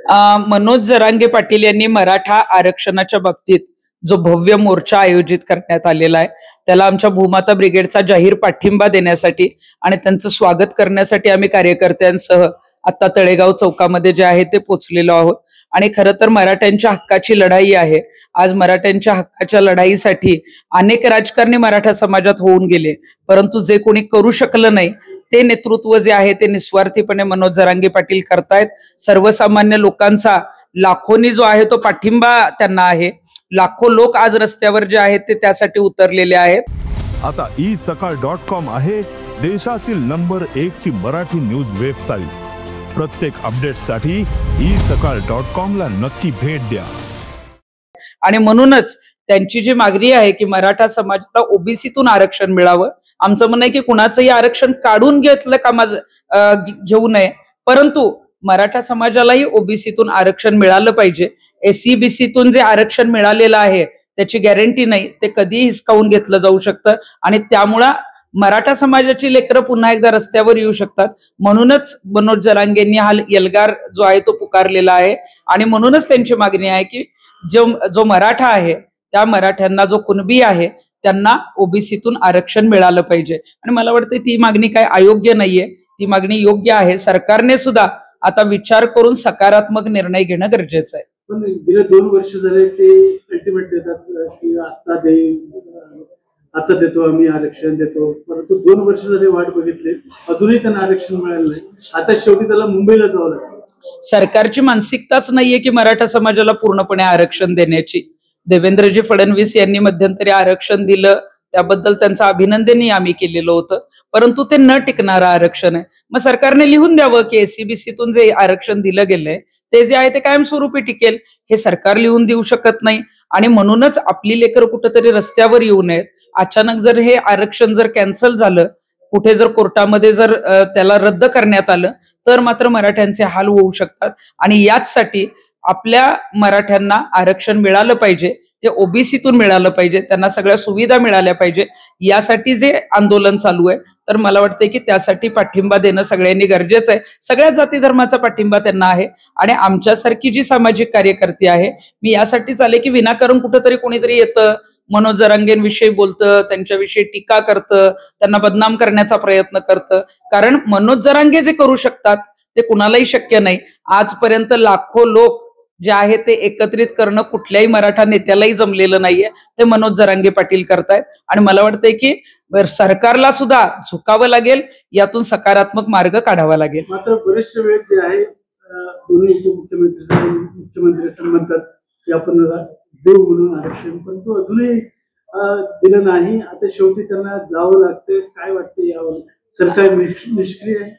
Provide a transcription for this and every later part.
मनोज जरांगे पाटील यांनी मराठा आरक्षणाच्या बाबतीत जो भव्य मोर्चा आयोजित करण्यात आलेला आहे त्याला आमच्या भूमाता ब्रिगेडचा जाहीर पाठिंबा देण्यासाठी आणि त्यांचं स्वागत करण्यासाठी आम्ही कार्यकर्त्यांसह आता तळेगाव चौकामध्ये जे आहे ते पोहोचलेलो आहोत। आणि खरं तर मराठ्यांच्या हक्काची लढाई आहे। आज मराठ्यांच्या हक्काच्या लढाईसाठी अनेक राजकारणी मराठा समाजात होऊन गेले, परंतु जे कोणी करू शकलं नाही ते नेतृत्व जे आहे ते निस्वार्थीपणे मनोज जरांगे पाटील करतायत। सर्वसामान्य लोकांचा लाखोनी जो आहे तो पाठिंबा त्यांना आहे। लाखो लोक आज रस्त्यावर जे आहेत ते त्यासाठी उतरलेले आहेत। आता isakal.com आहे देशातील नंबर 1 ची मराठी न्यूज वेबसाईट। प्रत्येक अपडेटसाठी isakal.com ला नक्की भेट द्या। आणि म्हणूनच त्यांची जी मागणी आहे की मराठा समाजाला ओबीसीतून आरक्षण मिळावं, आमचं म्हणणं आहे की कुणाचंही आरक्षण काढून घेतलं का घेऊ नये, परंतु मराठा समाजालाही ओबीसीतून आरक्षण मिळालं पाहिजे। एससीबीसीतून जे आरक्षण मिळालेलं आहे त्याची गॅरंटी नाही, ते कधीही हिसकावून घेतलं जाऊ शकतं आणि त्यामुळे मराठा समाजाची लेकरं पुन्हा एकदा रस्त्यावर येऊ शकतात। म्हणूनच मनोज जरांगेंनी हा एल्गार जो आहे तो पुकारलेला आहे आणि म्हणूनच त्यांची मागणी आहे की जो मराठा आहे त्या मराठ्यांना, जो कुणबी आहे त्यांना ओबीसीतून आरक्षण मिळालं पाहिजे। आणि मला वाटतं ती मागणी काय अयोग्य नाहीये, ती मागणी योग्य आहे। सरकारने सुद्धा आता विचार करून सकारात्मक निर्णय घेणं गरजेचं आहे। पण गेले 2 वर्ष झाले ते अल्टिमेट देतात की आता देतो, आम्ही आरक्षण देतो, परंतु 2 वर्ष झाले वाट बघितली, अजूनही त्यांना आरक्षण मिळालं नाही। आता शेवटी त्याला मुंबईला जावं लागतं। सरकारची मानसिकताच नाहीये की मराठा समाजाला पूर्णपणे आरक्षण देण्याची। देवेंद्रजी फडणवीस यांनी मध्यंतरी आरक्षण दिलं, त्याबद्दल त्यांचं अभिनंदनही आम्ही केलेलं होतं, परंतु ते न टिकणारं आरक्षण आहे। मग सरकारने लिहून द्यावं की एससीबीसीतून जे आरक्षण दिलं गेलंय ते जे आहे ते कायमस्वरूपी टिकेल। हे सरकार लिहून देऊ शकत नाही आणि म्हणूनच आपली लेकरं कुठेतरी रस्त्यावर येऊ नयेत। अचानक जर हे आरक्षण जर कॅन्सल झालं, कुठे जर कोर्टामध्ये जर त्याला रद्द करण्यात आलं तर मात्र मराठ्यांचे हाल होऊ शकतात आणि याचसाठी आपल्या मराठ्यांना आरक्षण मिळालं पाहिजे, ते ओबीसीतून मिळालं पाहिजे, त्यांना सगळ्या सुविधा मिळाल्या पाहिजे, यासाठी जे आंदोलन चालू आहे। तर मला वाटतंय की त्यासाठी पाठिंबा देणं सगळ्यांनी गरजेचं आहे। सगळ्या जाती धर्माचा पाठिंबा त्यांना आहे आणि आमच्यासारखी जी सामाजिक कार्यकर्ती आहे, मी यासाठीच आले की विनाकारण कुठेतरी कोणीतरी येतं, मनोज जरांगेंविषयी बोलतं, त्यांच्याविषयी टीका करतं, त्यांना बदनाम करण्याचा प्रयत्न करतं। कारण मनोज जरांगे जे करू शकतात ते कुणालाही शक्य नाही। आजपर्यंत लाखो लोक जे आहे ते एकत्रित करणं कुठल्याही मराठा नेत्यालाही जमलेलं नाहीये, ते मनोज जरांगे पाटील करतायत आणि मला वाटतंय की सरकारला सुद्धा झुकावं लागेल, यातून सकारात्मक मार्ग काढावा लागेल। मात्र बरेचशे वेळ जे आहे दोन्ही मुख्यमंत्री असं म्हणतात की आपण देऊ म्हणून आरक्षण, परंतु अजूनही दिलं नाही। आता शेवटी त्यांना जावं लागतंय, काय वाटतं यावर? सरकार निष्क्रिय आहे?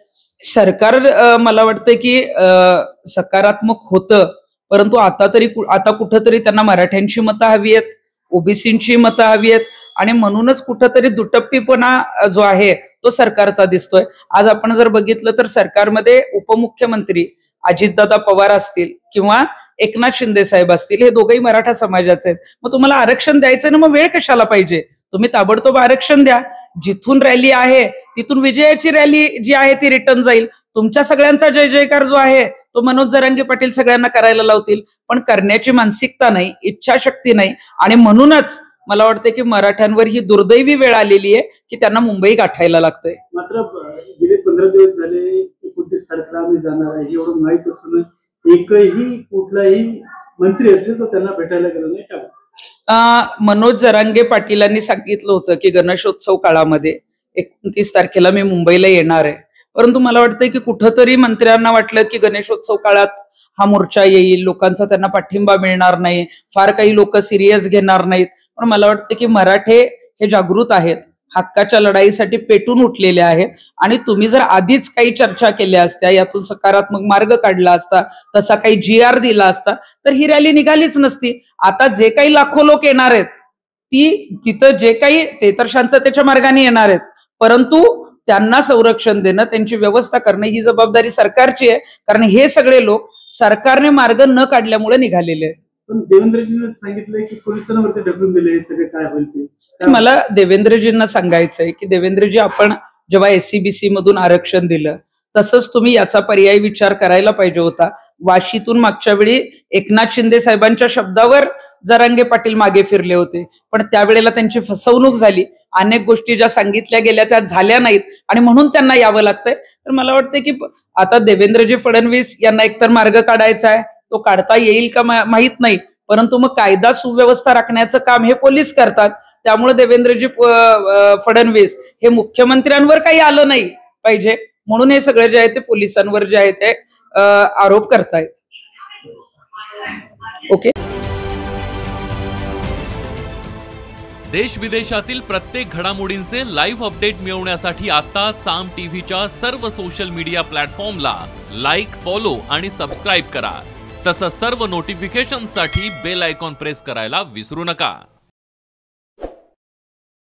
सरकार मला वाटतं की सकारात्मक होतं, परंतु आता कुठंतरी त्यांना मराठ्यांची मतं हवी आहेत, ओबीसींची मतं हवी आहेत आणि म्हणूनच कुठंतरी दुटप्पीपणा जो आहे तो सरकारचा दिसतोय। आज आपण जर बघितलं तर सरकारमध्ये उपमुख्यमंत्री अजितदादा पवार असतील किंवा एकनाथ शिंदे साहेब असतील, हे दोघंही मराठा समाजाचे आहेत। मग तुम्हाला आरक्षण द्यायचं ना, मग वेळ कशाला पाहिजे? तुम्ही ताबडतोब आरक्षण द्या। जिथून रॅली आहे तिथून विजयाची रॅली जी आहे ती रिटर्न जाईल। तुमच्या सगळ्यांचा जय जयकार जो आहे तो मनोज जरांगे पाटील सगळ्यांना करायला लावतील, पण करण्याची मानसिकता नाही, इच्छाशक्ती नाही आणि म्हणूनच मला वाटतं की मराठ्यांवर ही दुर्दैवी वेळ आलेली आहे की त्यांना मुंबई गाठायला लागतंय। मात्र गेले 15 दिवस झाले 29 तारखेला आम्ही जाणार आहे एवढं माहित असून एकही कुठलाही मंत्री असेल तर त्यांना भेटायला गेलो नाही का? मनोज जरांगे पाटीलांनी सांगितलं होतं की गणेशोत्सव काळामध्ये 29 तारखेला मी मुंबईला येणार आहे, परंतु मला वाटतंय की कुठंतरी मंत्र्यांना वाटलं की गणेशोत्सव काळात हा मोर्चा येईल, लोकांचा त्यांना पाठिंबा मिळणार नाही, फार काही लोक सिरियस घेणार नाहीत। पण मला वाटतं की मराठे हे जागृत आहेत, हक्काच्या लढाईसाठी पेटून उठलेले आहेत आणि तुम्ही जर आधीच काही चर्चा केल्या असत्या, यातून सकारात्मक मार्ग काढला असता, तसा काही GR दिला असता तर ही रॅली निघालीच नसती। आता जे काही लाखो लोक येणार आहेत तिथं जे काही ते तर शांततेच्या मार्गाने येणार आहेत, परंतु त्यांना संरक्षण देणं, त्यांची व्यवस्था करणं ही जबाबदारी सरकारची आहे, कारण हे सगळे लोक सरकारने मार्ग न काढल्यामुळे निघालेले आहेत। पण देवेंद्रजींनी सांगितलंय की पोलिसांवरती ढकलून दिले, हे सगळे काय होईल ते? मला देवेंद्रजींना सांगायचंय की देवेंद्रजी, आपण जेव्हा एससीबीसी मधून आरक्षण दिलं तसंच तुम्ही याचा पर्यायी विचार करायला पाहिजे होता. वाशीतून मागच्या वेळी एकनाथ शिंदे साहेबांच्या शब्दावर जरांगे पाटील मागे फिरले होते, पण त्यावेळेला त्यांची फसवणूक झाली. अनेक गोष्टी ज्या सांगितल्या गेल्या त्या झाल्या नाहीत आणि म्हणून त्यांना यावं लागतंय. तर मला वाटतं की आता देवेंद्रजी फडणवीस यांना एकतर मार्ग काढायचा आहे, तो काढता येईल का माहित नाही, परंतु मग कायदा सुव्यवस्था राखण्याचं काम हे पोलीस करतात. त्यामुळे देवेंद्रजी फडणवीस हे मुख्यमंत्र्यांवर काही आलं नाही पाहिजे म्हणून हे सगळे जे आहे ते पोलिसांवर जे आहे ते आरोप करतायत. ओके. देश विदेशातील प्रत्येक घडामोडींचे लाईव्ह अपडेट मिळवण्यासाठी आता साम टीव्हीच्या सर्व सोशल मीडिया प्लॅटफॉर्मला लाईक, फॉलो आणि सबस्क्राईब करा. तसंच सर्व नोटिफिकेशनसाठी बेल आयकॉन प्रेस करायला विसरू नका.